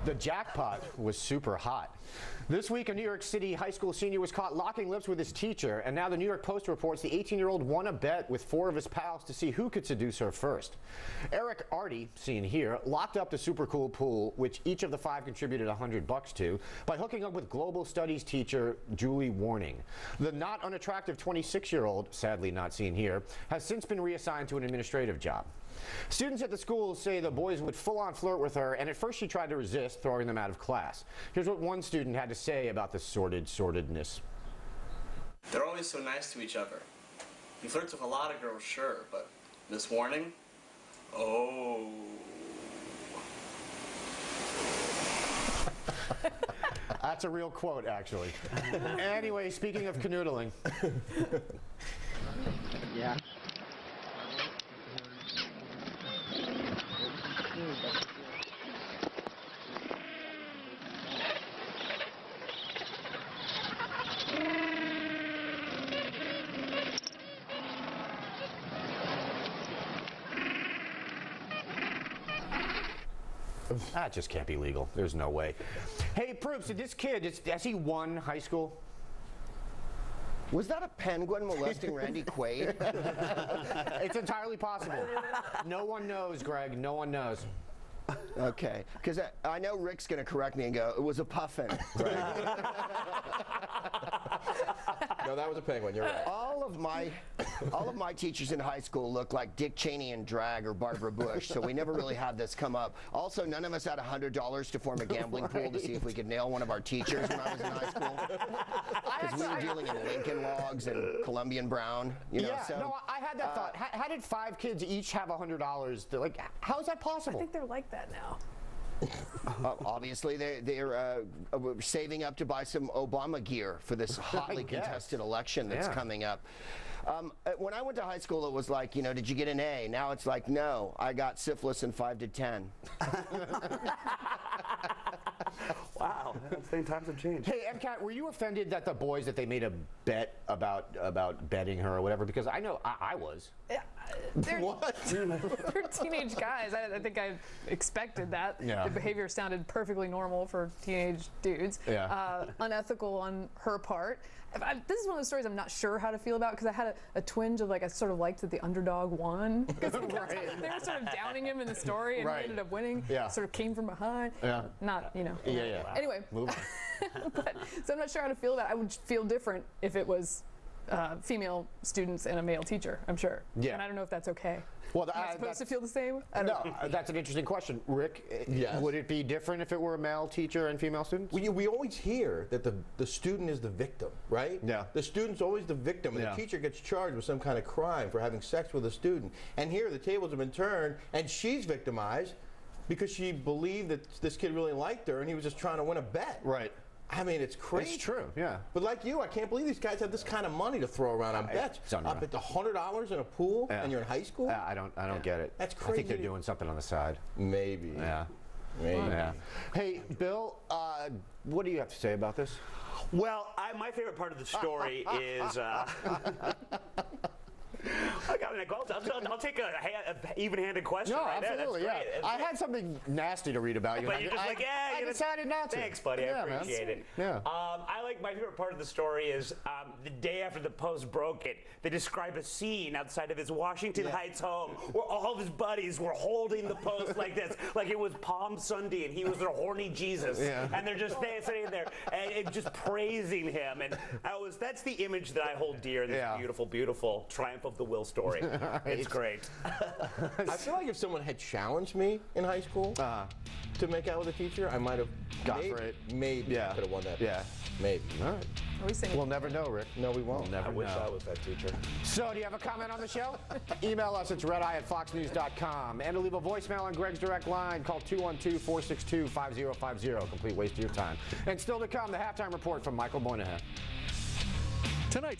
The jackpot was super hot. This week, a New York City high school senior was caught locking lips with his teacher, and now the New York Post reports the 18-year-old won a bet with 4 of his pals to see who could seduce her first. Eric Artie, seen here, locked up the super cool pool, which each of the 5 contributed $100 to, by hooking up with global studies teacher Julie Warning. The not unattractive 26-year-old, sadly not seen here, has since been reassigned to an administrative job. Students at the school say the boys would full-on flirt with her, and at first she tried to resist, throwing them out of class. Here's what one student had to say about the sordidness. They're always so nice to each other. He flirts with a lot of girls, sure, but Miss Warning? Oh. That's a real quote, actually. Anyway, speaking of canoodling. Yeah. That just can't be legal. There's no way. Hey, Proops, did this kid, has he won high school? Was that a penguin molesting Randy Quaid? It's entirely possible. No one knows, Greg. No one knows. Okay, because I know Rick's going to correct me and go, it was a puffin. Right? No, that was a penguin. You're right. All of my teachers in high school looked like Dick Cheney in drag or Barbara Bush, so we never really had this come up. Also, none of us had $100 to form a gambling pool to see if we could nail one of our teachers when I was in high school. Because we were dealing in Lincoln Logs and Columbian Brown. You know, Yeah, so, no, I had that thought. How did 5 kids each have $100? Like, how is that possible? I think they're like that now. Obviously, they're saving up to buy some Obama gear for this hotly contested election that's coming up. When I went to high school, it was like, you know, did you get an A? Now it's like, no, I got syphilis in 5 to 10. Wow, times have changed. Hey, MCAT, were you offended that the boys, that they made a bet about betting her or whatever? Because I know I was. What? They're teenage guys. I think I expected that. Yeah. The behavior sounded perfectly normal for teenage dudes. Yeah. Unethical on her part. This is one of those stories I'm not sure how to feel about, because I had a twinge of, like, I sort of liked that the underdog won. Because they were sort of downing him in the story, and he ended up winning. Yeah. Sort of came from behind. Yeah. Not, you know. Yeah. Anyway. Move on. So I'm not sure how to feel about it. I would feel different if it was female students and a male teacher, I'm sure. Yeah. And I don't know if that's okay. Well, Am I supposed to feel the same? I don't know. That's an interesting question. Rick, Yes. Would it be different if it were a male teacher and female students? We always hear that the student is the victim, right? Yeah. The student's always the victim, and the teacher gets charged with some kind of crime for having sex with a student. And here the tables have been turned, and she's victimized because she believed that this kid really liked her, and he was just trying to win a bet. Right. I mean, it's crazy. It's true, yeah. But like you, I can't believe these guys have this kind of money to throw around on bets. It's unreal. Up at the $100 in a pool, and you're in high school? I don't get it. That's crazy. I think they're doing something on the side. Maybe. Yeah. Maybe. Yeah. Hey, Bill, what do you have to say about this? Well, my favorite part of the story is. I'll take a even-handed question. No, right absolutely, there. I had something nasty to read about you. But you're just like, I decided not to. Thanks, buddy. I appreciate it. Yeah. I like my favorite part of the story is the day after the Post broke it, they describe a scene outside of his Washington Heights home where all of his buddies were holding the Post like this, like it was Palm Sunday and he was their horny Jesus, and they're just sitting there and just praising him. And that's the image that I hold dear in this beautiful, beautiful triumph of the will story. It's great. I feel like if someone had challenged me in high school to make out with a teacher, I might have got for it. Maybe could have won that. Yeah. Maybe. All right. Are we singing? We'll never know, Rick. No, we won't. We'll never I wish know. I was that teacher. So, do you have a comment on the show? Email us at redeye@foxnews.com. And to leave a voicemail on Greg's direct line, call 212-462-5050. Complete waste of your time. And still to come, the halftime report from Michael Moynihan. Tonight.